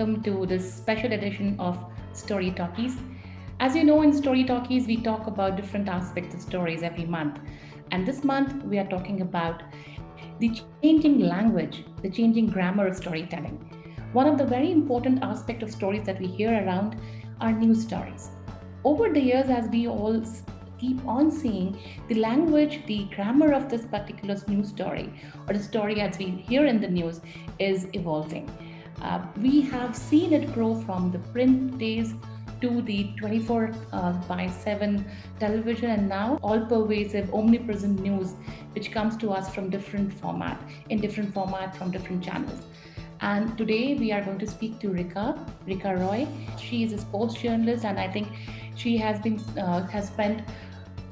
welcome to this special edition of Story Talkies. As you know, in Story Talkies, we talk about different aspects of stories every month. And this month, we are talking about the changing language, the changing grammar of storytelling. One of the very important aspects of stories that we hear around are news stories. Over the years, as we all keep on seeing, the language, the grammar of this particular news story or the story as we hear in the news is evolving. We have seen it grow from the print days to the 24 by 7 television and now all pervasive, omnipresent news, which comes to us from different format from different channels. And today we are going to speak to Rika Roy. She is a sports journalist, and I think she has spent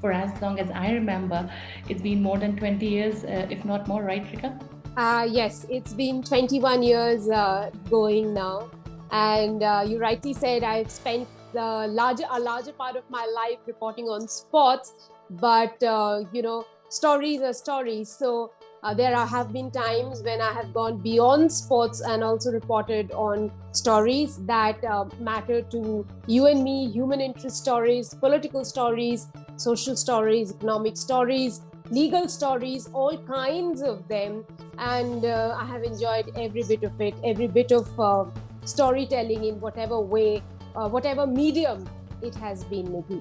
for as long as I remember. It's been more than 20 years, if not more, right, Rika? Yes, it's been 21 years going now. And you rightly said I've spent a larger part of my life reporting on sports. But, stories are stories. So there have been times when I have gone beyond sports and also reported on stories that matter to you and me, human interest stories, political stories, social stories, economic stories, legal stories, all kinds of them. And I have enjoyed every bit of it, every bit of storytelling in whatever way, whatever medium it has been, Nidhi.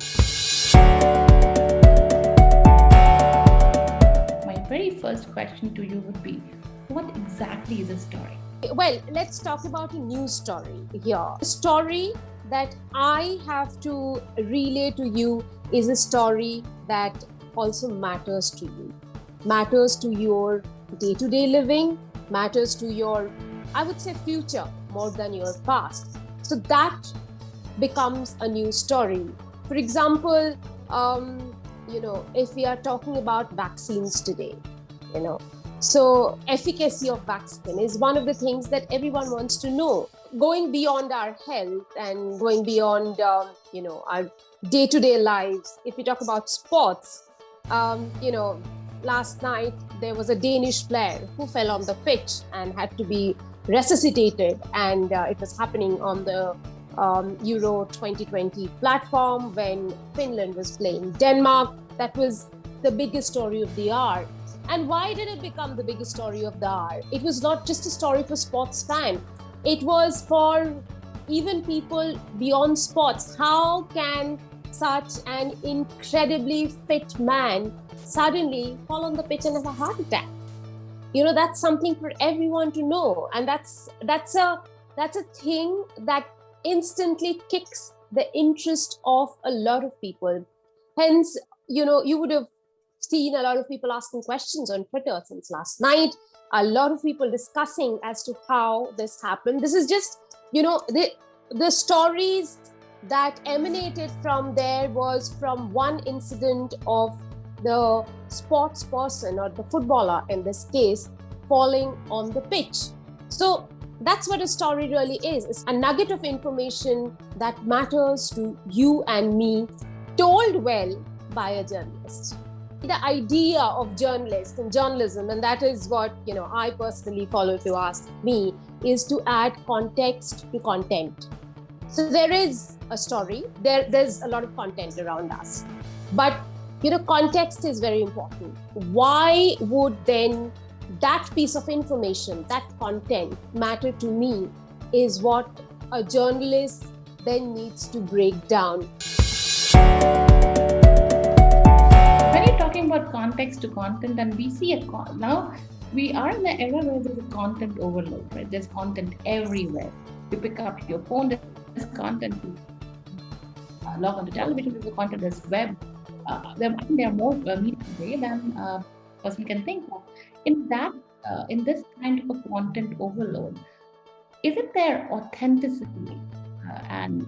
My very first question to you would be, what exactly is a story? Well, let's talk about a news story here. A story that I have to relay to you is a story that also matters to you, matters to your day-to-day living, matters to your, I would say, future more than your past. So that becomes a news story. For example, if we are talking about vaccines today, so efficacy of vaccine is one of the things that everyone wants to know. Going beyond our health and going beyond, our day-to-day lives. If we talk about sports, last night there was a Danish player who fell on the pitch and had to be resuscitated, and it was happening on the Euro 2020 platform when Finland was playing Denmark. That was the biggest story of the hour. And why did it become the biggest story of the hour? It was not just a story for sports fans. It was for even people beyond sports. How can such an incredibly fit man suddenly fall on the pitch and have a heart attack? That's something for everyone to know. And that's a thing that instantly kicks the interest of a lot of people. Hence, you would have seen a lot of people asking questions on Twitter since last night, a lot of people discussing as to how this happened. This is just, the stories that emanated from there was from one incident of the sports person or the footballer in this case falling on the pitch. So that's what a story really is. It's a nugget of information that matters to you and me, told well by a journalist. The idea of journalists and journalism, and that is what I personally follow to ask me, is to add context to content. So there is a story, there's a lot of content around us, but context is very important. Why would then that piece of information, that content matter to me, is what a journalist then needs to break down. When you're talking about context to content, and we see now we are in an era where there's a content overload, right? There's content everywhere. You pick up your phone, there's content. You log onto television, there's content. There's web. There are more media today than a person can think of. In this kind of a content overload, isn't there authenticity and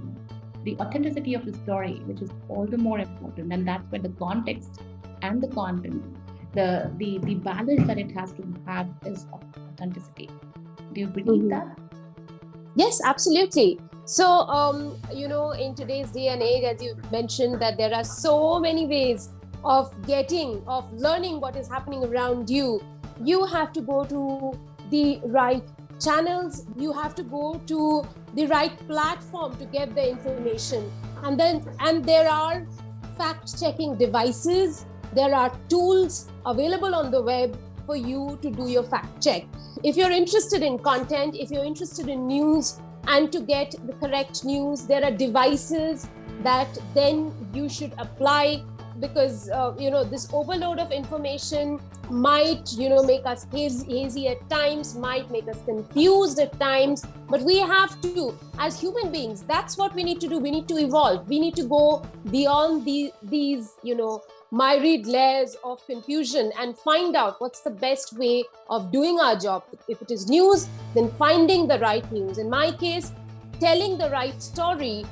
the authenticity of the story, which is all the more important? And that's where the context and the content, the balance that it has to have is authenticity. Do you believe that? Yes, absolutely. So, in today's day and age, as you mentioned, that there are so many ways of learning what is happening around you. You have to go to the right channels, you have to go to the right platform to get the information. And there are fact-checking devices, there are tools available on the web for you to do your fact check. If you're interested in content, if you're interested in news, and to get the correct news, there are devices that then you should apply, because this overload of information might make us hazy at times, might make us confused at times. But we have to, as human beings, that's what we need to do. We need to evolve. We need to go beyond these myriad layers of confusion and find out what's the best way of doing our job. If it is news, then finding the right news. In my case, telling the right story.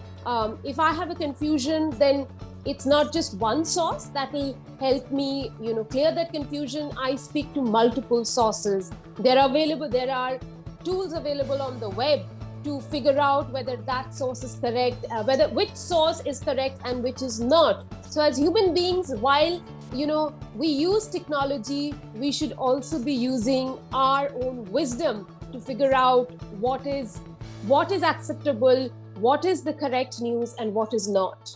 If I have a confusion, then it's not just one source that will help me, clear that confusion. I speak to multiple sources. There are tools available on the web to figure out whether that source is correct, which source is correct and which is not. So as human beings, while we use technology, we should also be using our own wisdom to figure out what is acceptable, what is the correct news, and what is not.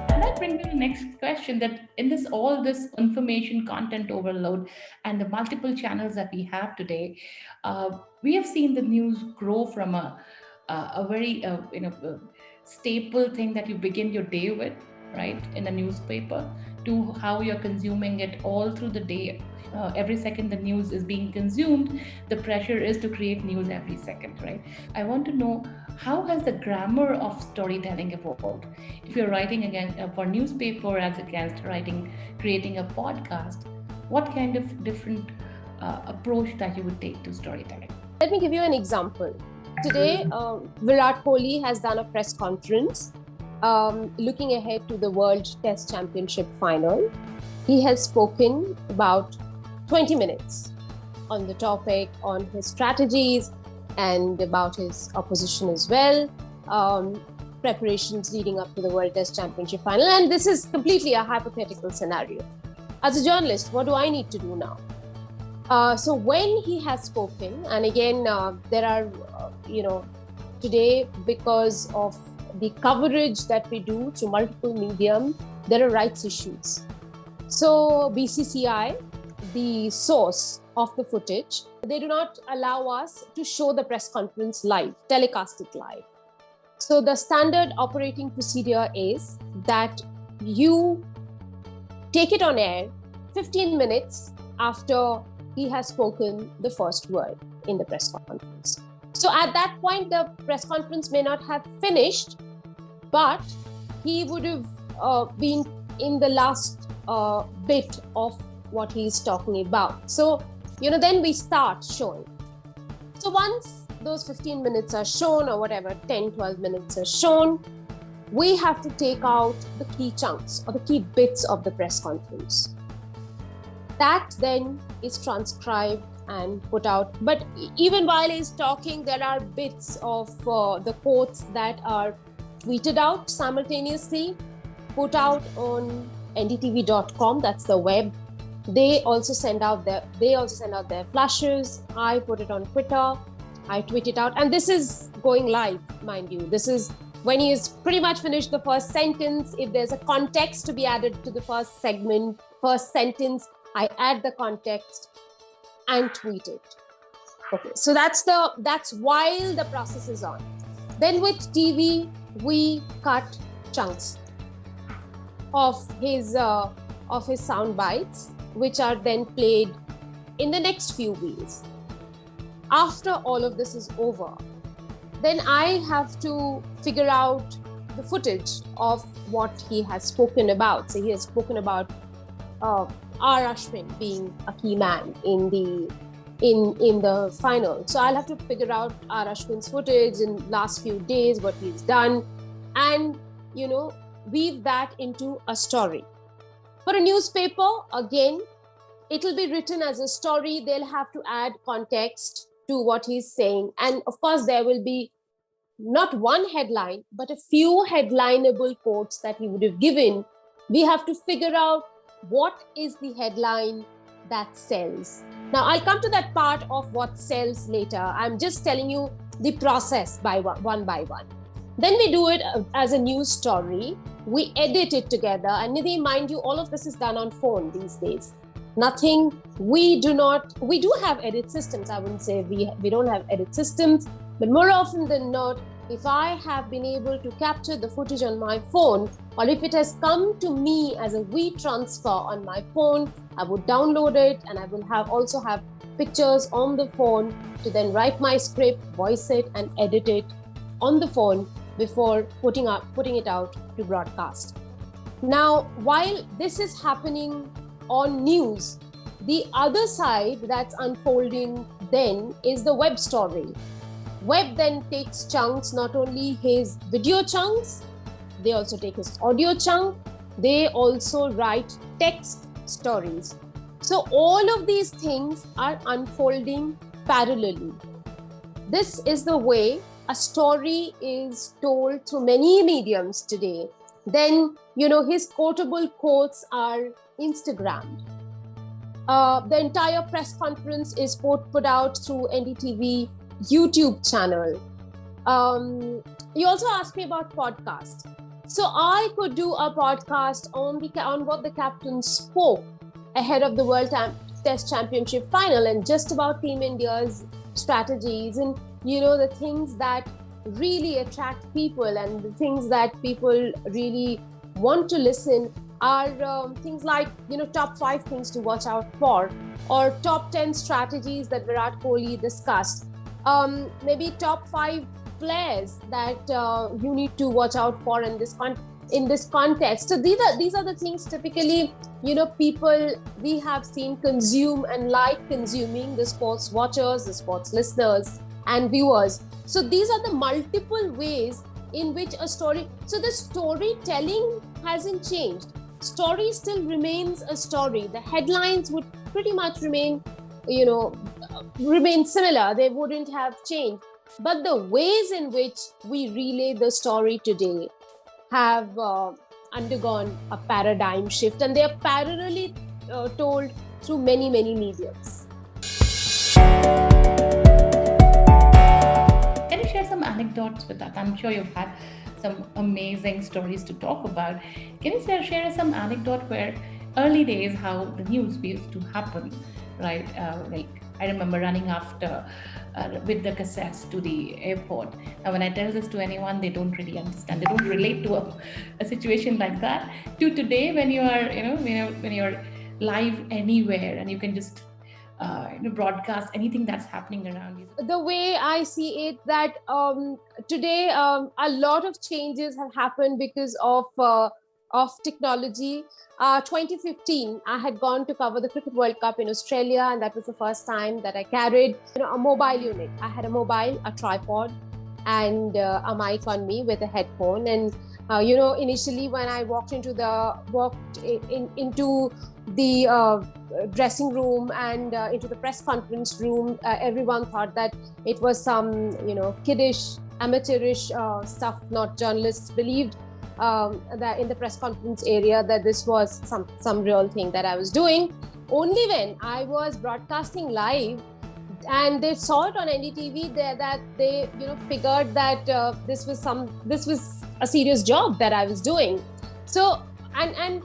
And that brings me to the next question, that in all this information content overload and the multiple channels that we have today, we have seen the news grow from a very staple thing that you begin your day with, right, in a newspaper, to how you're consuming it all through the day. Every second the news is being consumed, the pressure is to create news every second, right? I want to know, how has the grammar of storytelling evolved? If you're writing again for newspaper as against creating a podcast, what kind of different approach that you would take to storytelling? Let me give you an example. Today, Virat Kohli has done a press conference looking ahead to the World Test Championship final. He has spoken about 20 minutes on the topic, on his strategies, and about his opposition as well, preparations leading up to the World Test Championship final. And this is completely a hypothetical scenario. As a journalist, what do I need to do now? So when he has spoken, and again, there are, today, because of the coverage that we do through multiple medium, there are rights issues. So BCCI, the source of the footage, they do not allow us to show the press conference live, telecast it live. So the standard operating procedure is that you take it on air 15 minutes after he has spoken the first word in the press conference. So at that point, the press conference may not have finished, but he would have been in the last bit of what he's talking about. So, then we start showing. So once those 15 minutes are shown, or whatever, 10, 12 minutes are shown, we have to take out the key chunks or the key bits of the press conference. That then is transcribed and put out. But even while he's talking, there are bits of the quotes that are tweeted out simultaneously, put out on ndtv.com, that's the web. They also send out their flashes. I put it on Twitter, I tweet it out, and this is going live, mind you. This is when he has pretty much finished the first sentence. If there's a context to be added to the first sentence, I add the context and tweet it. Okay, so that's while the process is on. Then with TV, we cut chunks of his sound bites, which are then played in the next few weeks. After all of this is over, then I have to figure out the footage of what he has spoken about. So he has spoken about R. Ashwin being a key man in the final. So I'll have to figure out R. Ashwin's footage in last few days, what he's done, and weave that into a story. For a newspaper, again, it'll be written as a story. They'll have to add context to what he's saying. And of course, there will be not one headline, but a few headlineable quotes that he would have given. We have to figure out what is the headline that sells. Now, I'll come to that part of what sells later. I'm just telling you the process by one by one. Then we do it as a news story. We edit it together. And Nidhi, mind you, all of this is done on phone these days. Nothing, we do have edit systems. I wouldn't say we don't have edit systems, but more often than not, if I have been able to capture the footage on my phone, or if it has come to me as a WeTransfer on my phone, I would download it, and I will also have pictures on the phone to then write my script, voice it, and edit it on the phone before putting it out to broadcast. Now, while this is happening on news, the other side that's unfolding then is the web story. Web then takes chunks, not only his video chunks, they also take his audio chunk, they also write text stories. So all of these things are unfolding parallelly. This is the way a story is told through many mediums today. Then, his quotable quotes are Instagrammed. The entire press conference is put out through NDTV YouTube channel. You also asked me about podcast. So I could do a podcast on what the captain spoke ahead of the World Test Championship final, and just about Team India's strategies and the things that really attract people and the things that people really want to listen are things like top 5 things to watch out for, or top 10 strategies that Virat Kohli discussed, maybe top 5 players that you need to watch out for in this context. So these are the things typically people we have seen consume and like consuming, the sports watchers, the sports listeners and viewers. So these are the multiple ways in which a story, so the storytelling hasn't changed. Story still remains a story. The headlines would pretty much remain similar. They wouldn't have changed. But the ways in which we relay the story today have undergone a paradigm shift, and they are parallelly told through many, many mediums. Can you share some anecdotes with us? I'm sure you've had some amazing stories to talk about. Can you share some anecdote where early days, how the news used to happen, right? Like I remember running after with the cassettes to the airport. Now, when I tell this to anyone, they don't really understand. They don't relate to a situation like that. To today, when you are, when you're live anywhere and you can just broadcast anything that's happening around you. The way I see it, that today a lot of changes have happened because of technology. 2015, I had gone to cover the Cricket World Cup in Australia, and that was the first time that I carried a mobile unit. I had a tripod, and a mic on me with a headphone. And initially when I walked into the dressing room and into the press conference room, everyone thought that it was some kiddish, amateurish stuff. Not journalists believed that in the press conference area that this was some real thing that I was doing. Only when I was broadcasting live and they saw it on NDTV, that they figured that this was a serious job that I was doing. So and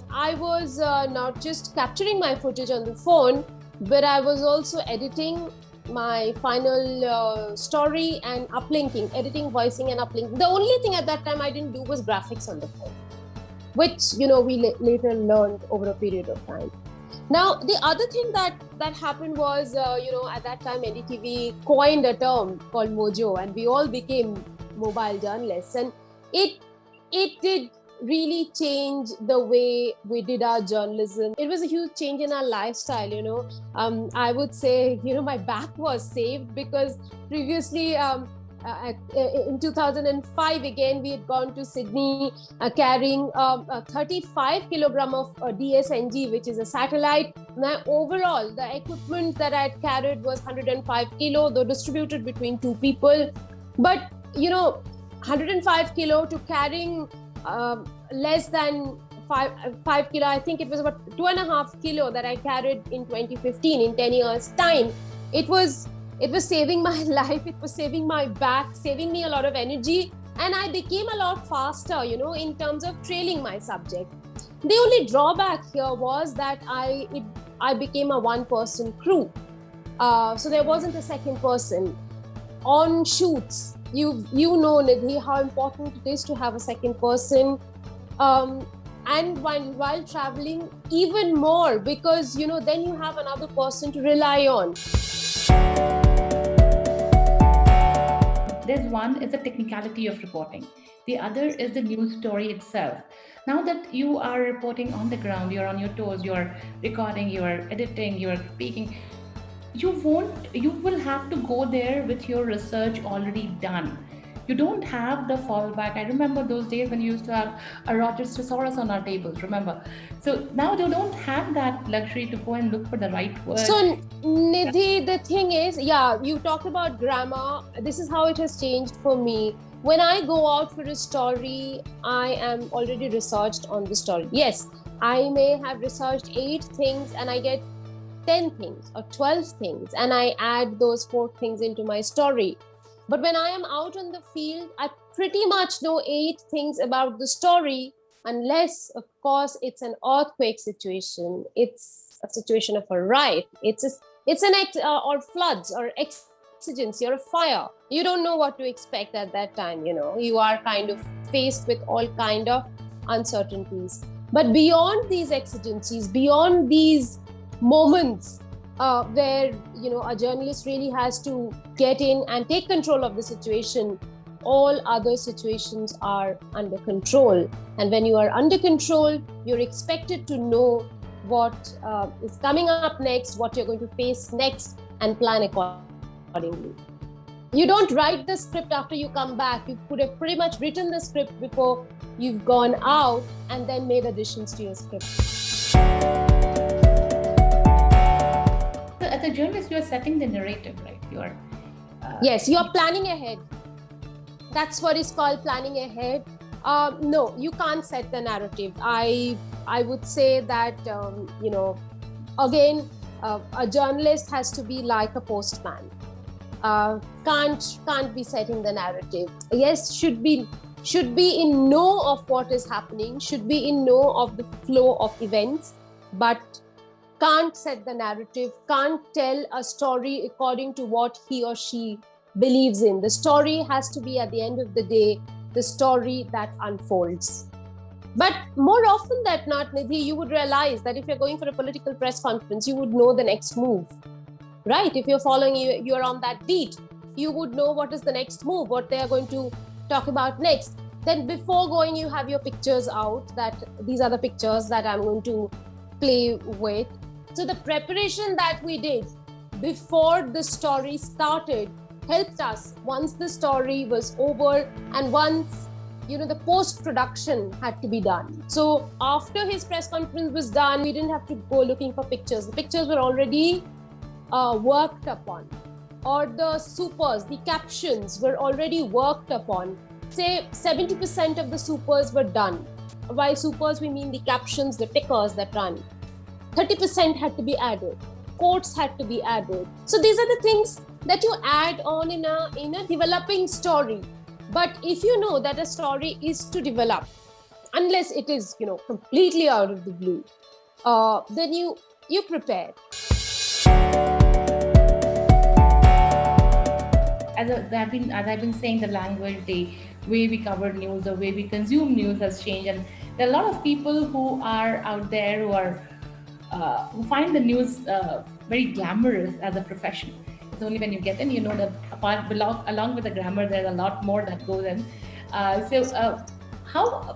I was not just capturing my footage on the phone, but I was also editing my final story and editing, voicing and uplinking. The only thing at that time I didn't do was graphics on the phone, which we later learned over a period of time. Now, the other thing that happened was, at that time NDTV coined a term called Mojo, and we all became mobile journalists, and it did really change the way we did our journalism. It was a huge change in our lifestyle. I would say my back was saved, because previously in 2005 again we had gone to Sydney carrying a 35 kilogram of DSNG, which is a satellite. Now overall the equipment that I had carried was 105 kilo, though distributed between 2 people. But 105 kilo to carrying less than five kilo. I think it was about 2.5 kilo that I carried in 2015. In 10 years' time, it was saving my life. It was saving my back, saving me a lot of energy, and I became a lot faster, in terms of trailing my subject. The only drawback here was that I became a one-person crew, so there wasn't a second person on shoots. You know, Nidhi, how important it is to have a second person. And while traveling, even more, because then you have another person to rely on. There's one is the technicality of reporting. The other is the news story itself. Now that you are reporting on the ground, you're on your toes, you're recording, you're editing, you're speaking, you will have to go there with your research already done. You don't have the fallback. I remember those days when you used to have a Rochester thesaurus on our tables, remember? So now you don't have that luxury to go and look for the right word. So, Nidhi, the thing is, you talked about grammar. This is how it has changed for me. When I go out for a story, I am already researched on the story. Yes, I may have researched 8 things and I get 10 things or 12 things, and I add those 4 things into my story. But when I am out on the field, I pretty much know 8 things about the story, unless, of course, it's an earthquake situation. It's a situation of a riot. Or floods or exigency or a fire. You don't know what to expect at that time. You are kind of faced with all kind of uncertainties. But beyond these exigencies, beyond these moments where a journalist really has to get in and take control of the situation, all other situations are under control. And when you are under control, you're expected to know what is coming up next, what you're going to face next, and plan accordingly. You don't write the script after you come back. You could have pretty much written the script before you've gone out and then made additions to your script. As a journalist, you are setting the narrative, right? Yes, you are planning ahead. That's what is called planning ahead. No, you can't set the narrative. I would say that again, a journalist has to be like a postman. Can't be setting the narrative. Yes, should be in know of what is happening. Should be in know of the flow of events, but can't set the narrative, can't tell a story according to what he or she believes in. The story has to be, at the end of the day, the story that unfolds. But more often than not, Nidhi, you would realize that if you're going for a political press conference, you would know the next move, right? If you're following, you're on that beat, you would know what is the next move, what they are going to talk about next. Then before going, you have your pictures out, that these are the pictures that I'm going to play with. So the preparation that we did before the story started helped us once the story was over, and once the post-production had to be done. So after his press conference was done, we didn't have to go looking for pictures. The pictures were already worked upon, or the supers, the captions were already worked upon. Say 70% of the supers were done. By supers, we mean the captions, the tickers that run. 30% had to be added. Quotes had to be added. So these are the things that you add on in a developing story. But if you know that a story is to develop, unless it is completely out of the blue, then you prepare. As I've been saying, the language, the way we cover news, the way we consume news has changed, and there are a lot of people who are out there who find the news very glamorous as a profession. It's only when you get in, that along with the grammar, there's a lot more that goes in. But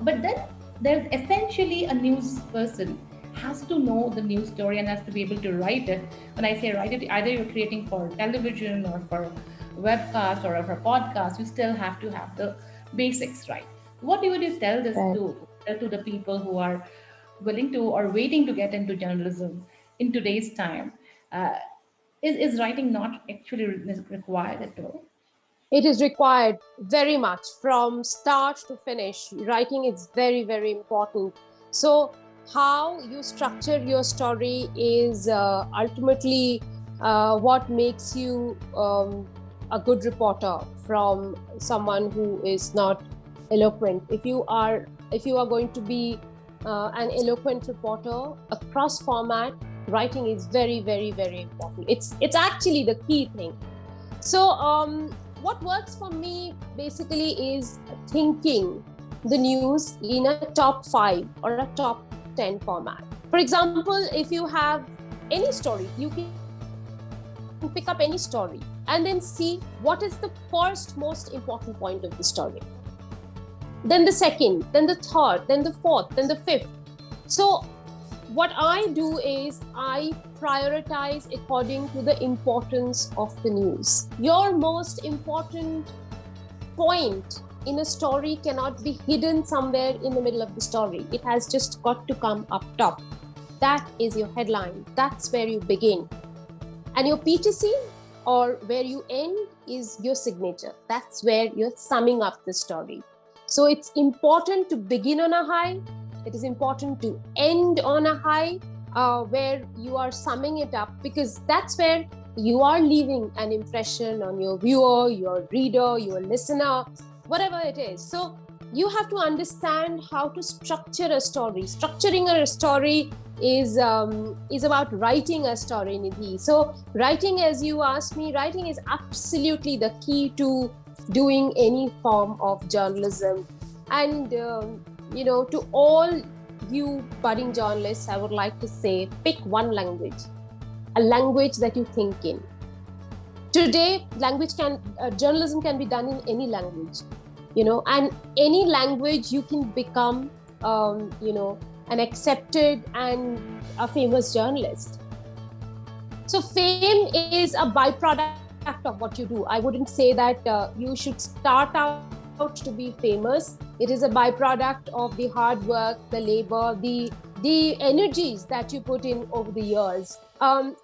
then there's essentially a news person has to know the news story and has to be able to write it. When I say write it, either you're creating for television or for webcast or for a podcast, you still have to have the basics right. What would you tell this to the people who are willing to or waiting to get into journalism in today's time? Is writing not actually required at all? It is required very much from start to finish. Writing is very, very important. So how you structure your story is ultimately what makes you a good reporter from someone who is not eloquent. If you are going to be an eloquent reporter across format, writing is very, very, very important. It's actually the key thing. So what works for me basically is thinking the news in a top 5 or a top 10 format. For example, if you have any story, you can pick up any story and then see what is the first most important point of the story, then the second, then the third, then the fourth, then the fifth. So what I do is I prioritize according to the importance of the news. Your most important point in a story cannot be hidden somewhere in the middle of the story. It has just got to come up top. That is your headline. That's where you begin. And your PTC, or where you end, is your signature. That's where you're summing up the story. So it's important to begin on a high. It is important to end on a high where you are summing it up, because that's where you are leaving an impression on your viewer, your reader, your listener, whatever it is. So you have to understand how to structure a story. Structuring a story is about writing a story, Nidhi. So writing, as you asked me, writing is absolutely the key to doing any form of journalism. And to all you budding journalists, I would like to say, pick one language, a language that you think in. Today, journalism can be done in any language, and any language you can become, an accepted and a famous journalist. So fame is a byproduct of what you do. I wouldn't say that you should start out to be famous. It is a byproduct of the hard work, the labor, the energies that you put in over the years. And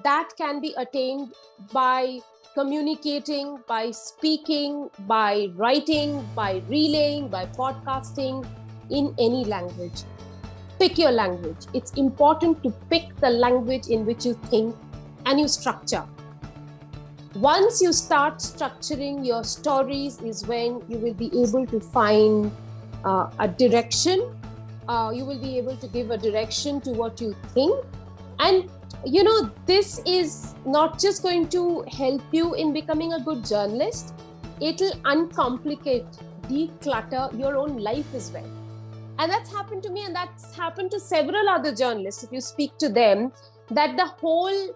that can be attained by communicating, by speaking, by writing, by relaying, by podcasting in any language. Pick your language. It's important to pick the language in which you think and you structure. Once you start structuring your stories is when you will be able to find a direction. You will be able to give a direction to what you think. And, this is not just going to help you in becoming a good journalist. It'll uncomplicate, declutter your own life as well. And that's happened to me, and that's happened to several other journalists. If you speak to them, that the whole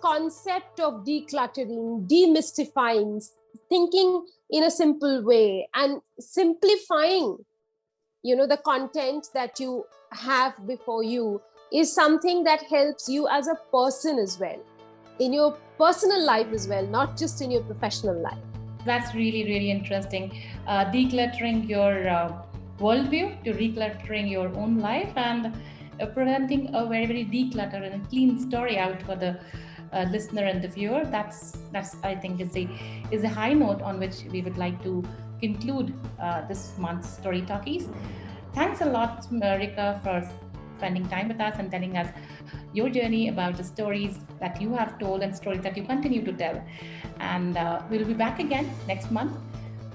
concept of decluttering, demystifying, thinking in a simple way, and simplifying, the content that you have before you is something that helps you as a person as well, in your personal life as well, not just in your professional life. That's really, really interesting. Decluttering your worldview to recluttering your own life, and presenting a very, very decluttered and clean story out for the listener and the viewer. That's I think is a high note on which we would like to conclude this month's Story Talkies. Thanks a lot, Rika, for spending time with us and telling us your journey about the stories that you have told and stories that you continue to tell. And we'll be back again next month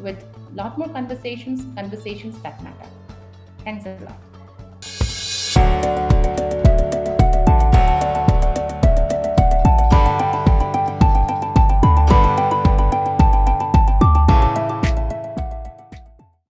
with a lot more conversations that matter. Thanks a lot.